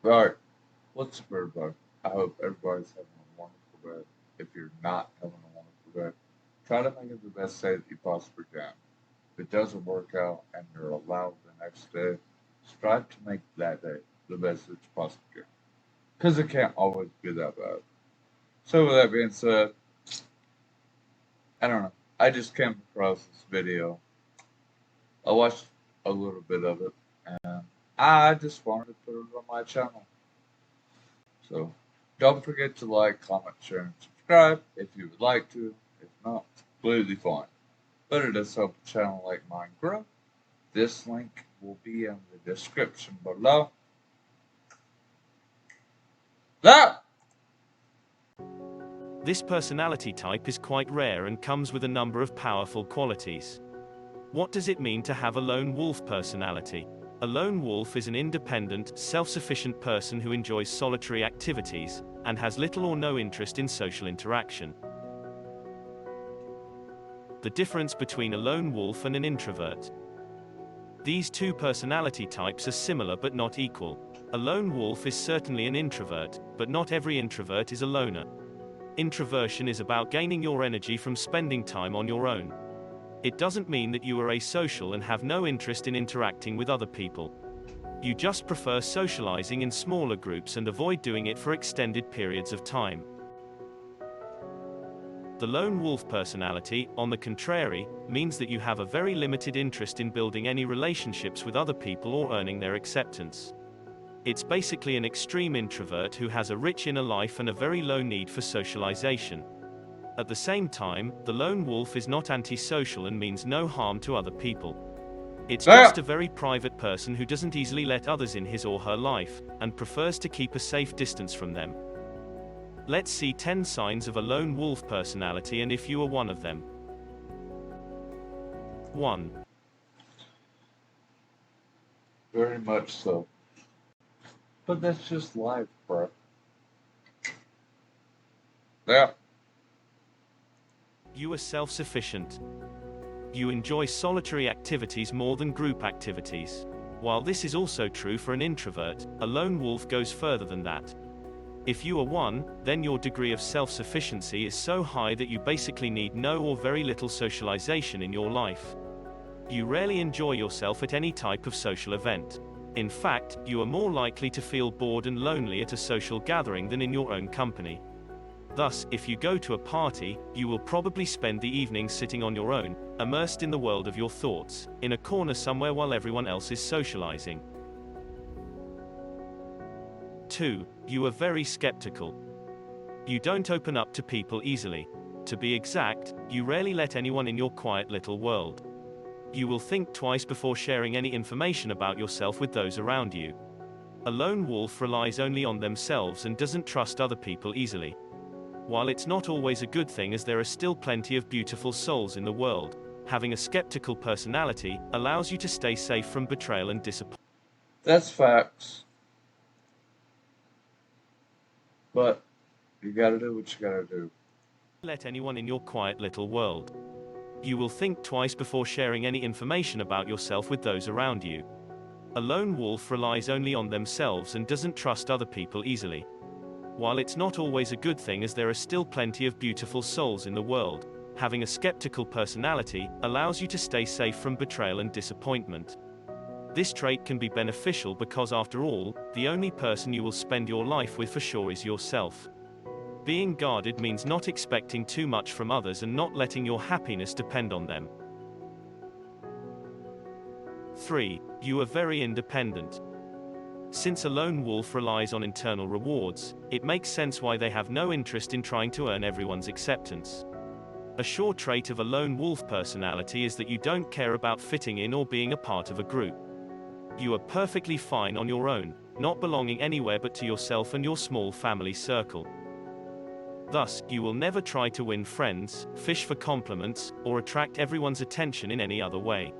Alright, what's up, everybody? I hope everybody's having a wonderful day. If you're not having a wonderful day, try to make it the best day that you possibly can. If it doesn't work out and you're allowed the next day, strive to make that day the best that you possibly can. Because it can't always be that bad. So, with that being said, I don't know. I just came across this video. I watched a little bit of it, and I just wanted to put it on my channel. So don't forget to like, comment, share, and subscribe if you would like to. If not, it's completely fine. But it does help a channel like mine grow. This link will be in the description below. Now, This personality type is quite rare and comes with a number of powerful qualities. What does it mean to have a lone wolf personality? A lone wolf is an independent, self-sufficient person who enjoys solitary activities, and has little or no interest in social interaction. The difference between a lone wolf and an introvert. These two personality types are similar but not equal. A lone wolf is certainly an introvert, but not every introvert is a loner. Introversion is about gaining your energy from spending time on your own. It doesn't mean that you are asocial and have no interest in interacting with other people. You just prefer socializing in smaller groups and avoid doing it for extended periods of time. The lone wolf personality, on the contrary, means that you have a very limited interest in building any relationships with other people or earning their acceptance. It's basically an extreme introvert who has a rich inner life and a very low need for socialization. At the same time, the lone wolf is not antisocial and means no harm to other people. It's just a very private person who doesn't easily let others in his or her life, and prefers to keep a safe distance from them. Let's see 10 signs of a lone wolf personality and if you are one of them. 1. very much so. But that's just life, bro. Yeah. You are self-sufficient. You enjoy solitary activities more than group activities. While this is also true for an introvert, a lone wolf goes further than that. If you are one, then your degree of self-sufficiency is so high that you basically need no or very little socialization in your life. You rarely enjoy yourself at any type of social event. In fact, you are more likely to feel bored and lonely at a social gathering than in your own company. Thus, if you go to a party, you will probably spend the evening sitting on your own, immersed in the world of your thoughts, in a corner somewhere while everyone else is socializing. 2. You are very skeptical. You don't open up to people easily. To be exact, you rarely let anyone in your quiet little world. You will think twice before sharing any information about yourself with those around you. A lone wolf relies only on themselves and doesn't trust other people easily. While it's not always a good thing, as there are still plenty of beautiful souls in the world, having a skeptical personality allows you to stay safe from betrayal and disappointment. That's facts. But you gotta do what you gotta do. Let anyone in your quiet little world. You will think twice before sharing any information about yourself with those around you. A lone wolf relies only on themselves and doesn't trust other people easily. While it's not always a good thing, as there are still plenty of beautiful souls in the world, having a skeptical personality allows you to stay safe from betrayal and disappointment. This trait can be beneficial because, after all, the only person you will spend your life with for sure is yourself. Being guarded means not expecting too much from others and not letting your happiness depend on them. 3. You are very independent. Since a lone wolf relies on internal rewards, it makes sense why they have no interest in trying to earn everyone's acceptance. A sure trait of a lone wolf personality is that you don't care about fitting in or being a part of a group. You are perfectly fine on your own, not belonging anywhere but to yourself and your small family circle. Thus, you will never try to win friends, fish for compliments, or attract everyone's attention in any other way.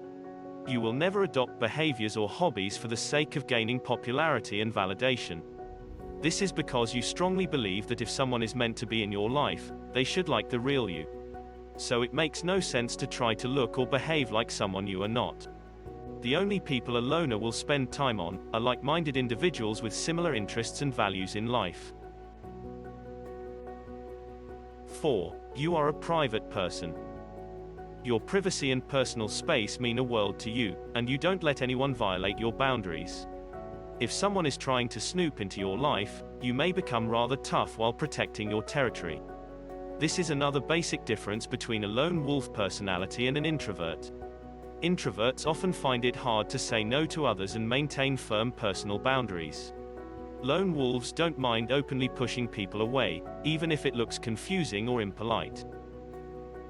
You will never adopt behaviors or hobbies for the sake of gaining popularity and validation. This is because you strongly believe that if someone is meant to be in your life, they should like the real you. So it makes no sense to try to look or behave like someone you are not. The only people a loner will spend time on are like-minded individuals with similar interests and values in life. 4. You are a private person. Your privacy and personal space mean a world to you, and you don't let anyone violate your boundaries. If someone is trying to snoop into your life, you may become rather tough while protecting your territory. This is another basic difference between a lone wolf personality and an introvert. Introverts often find it hard to say no to others and maintain firm personal boundaries. Lone wolves don't mind openly pushing people away, even if it looks confusing or impolite.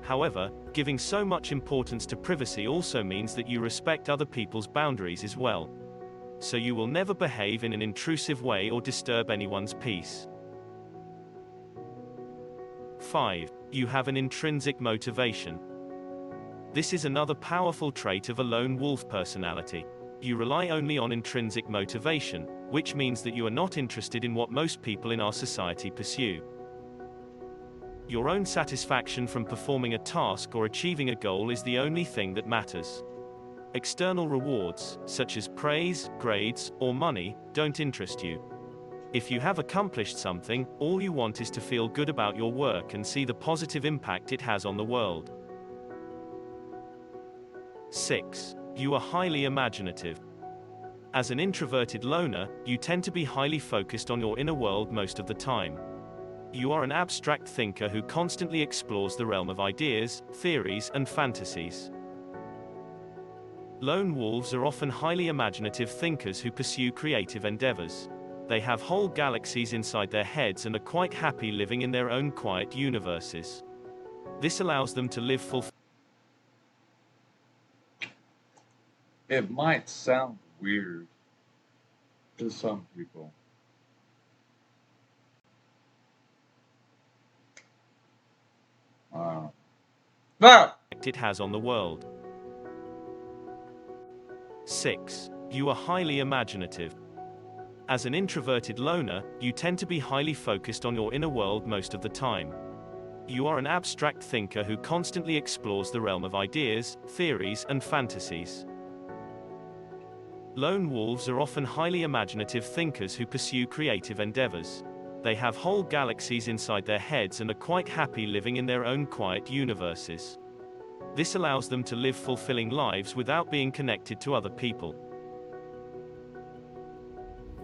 However, giving so much importance to privacy also means that you respect other people's boundaries as well. So you will never behave in an intrusive way or disturb anyone's peace. 5. You have an intrinsic motivation. This is another powerful trait of a lone wolf personality. You rely only on intrinsic motivation, which means that you are not interested in what most people in our society pursue. Your own satisfaction from performing a task or achieving a goal is the only thing that matters. External rewards, such as praise, grades, or money, don't interest you. If you have accomplished something, all you want is to feel good about your work and see the positive impact it has on the world. 6. You are highly imaginative. As an introverted loner, you tend to be highly focused on your inner world most of the time. You are an abstract thinker who constantly explores the realm of ideas, theories, and fantasies. Lone wolves are often highly imaginative thinkers who pursue creative endeavors. They have whole galaxies inside their heads and are quite happy living in their own quiet universes. This allows them to live fulfilled. It might sound weird to some people. No! It has on the world. 6. You are highly imaginative. As an introverted loner, you tend to be highly focused on your inner world most of the time. You are an abstract thinker who constantly explores the realm of ideas, theories, and fantasies. Lone wolves are often highly imaginative thinkers who pursue creative endeavors. They have whole galaxies inside their heads and are quite happy living in their own quiet universes. This allows them to live fulfilling lives without being connected to other people.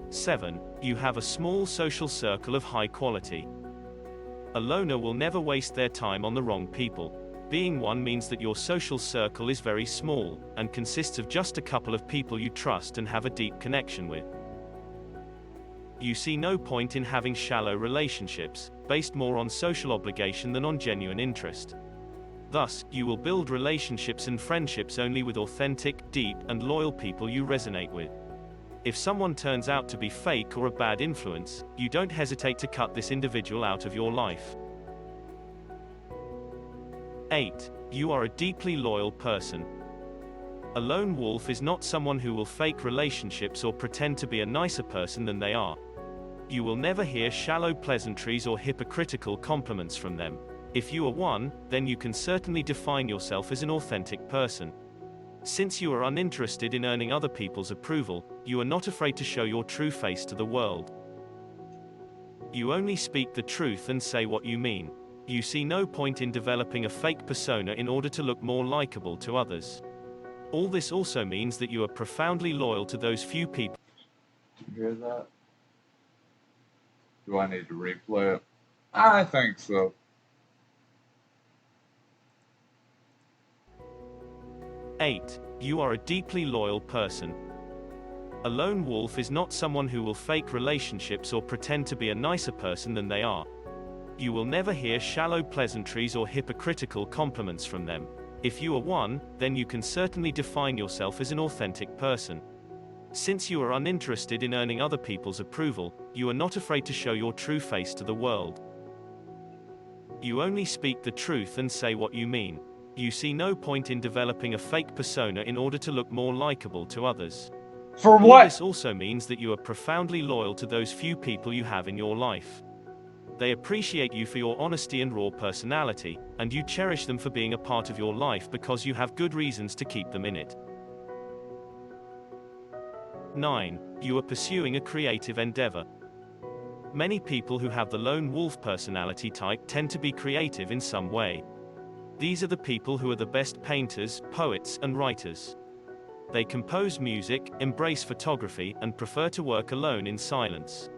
7. You have a small social circle of high quality. A loner will never waste their time on the wrong people. Being one means that your social circle is very small, and consists of just a couple of people you trust and have a deep connection with. You see no point in having shallow relationships, based more on social obligation than on genuine interest. Thus, you will build relationships and friendships only with authentic, deep, and loyal people you resonate with. If someone turns out to be fake or a bad influence, you don't hesitate to cut this individual out of your life. 8. You are a deeply loyal person. A lone wolf is not someone who will fake relationships or pretend to be a nicer person than they are. You will never hear shallow pleasantries or hypocritical compliments from them. If you are one, then you can certainly define yourself as an authentic person. Since you are uninterested in earning other people's approval, you are not afraid to show your true face to the world. You only speak the truth and say what you mean. You see no point in developing a fake persona in order to look more likable to others. All this also means that you are profoundly loyal to those few people. Did you hear that? Do I need to replay it? I think so. 8. You are a deeply loyal person. A lone wolf is not someone who will fake relationships or pretend to be a nicer person than they are. You will never hear shallow pleasantries or hypocritical compliments from them. If you are one, then you can certainly define yourself as an authentic person. Since you are uninterested in earning other people's approval, you are not afraid to show your true face to the world. You only speak the truth and say what you mean. You see no point in developing a fake persona in order to look more likable to others. For All what? this also means that you are profoundly loyal to those few people you have in your life. They appreciate you for your honesty and raw personality, and you cherish them for being a part of your life because you have good reasons to keep them in it. 9. You are pursuing a creative endeavor. Many people who have the lone wolf personality type tend to be creative in some way. These are the people who are the best painters, poets, and writers. They compose music, embrace photography, and prefer to work alone in silence.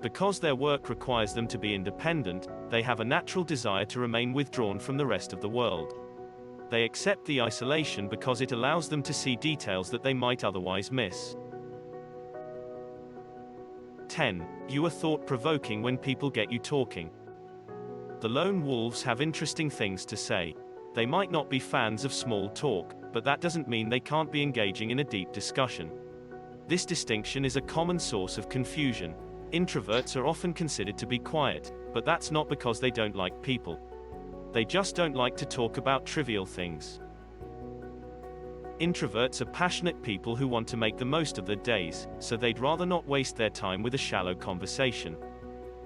Because their work requires them to be independent, they have a natural desire to remain withdrawn from the rest of the world. They accept the isolation because it allows them to see details that they might otherwise miss. 10. You are thought-provoking when people get you talking. The lone wolves have interesting things to say. They might not be fans of small talk, but that doesn't mean they can't be engaging in a deep discussion. This distinction is a common source of confusion. Introverts are often considered to be quiet, but that's not because they don't like people. They just don't like to talk about trivial things. Introverts are passionate people who want to make the most of their days, so they'd rather not waste their time with a shallow conversation.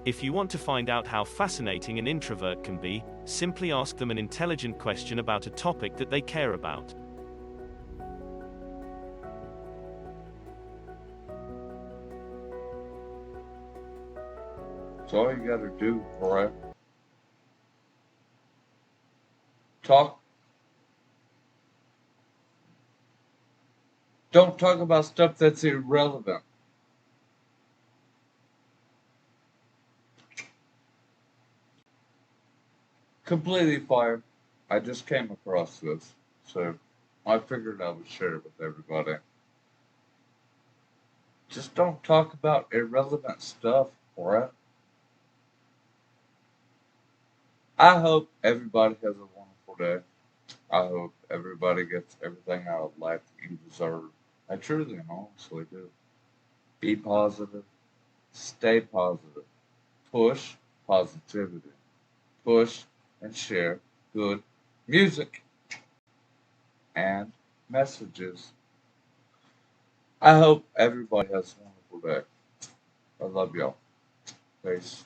If you want to find out how fascinating an introvert can be, simply ask them an intelligent question about a topic that they care about. That's all you gotta do, alright? Talk. Don't talk about stuff that's irrelevant. Completely fire. I just came across this, so I figured I would share it with everybody. Just don't talk about irrelevant stuff, alright? I hope everybody has a wonderful day. I hope everybody gets everything out of life that you deserve. I truly and honestly do. Be positive. Stay positive. Push positivity. Push and share good music and messages. I hope everybody has a wonderful day. I love y'all. Peace.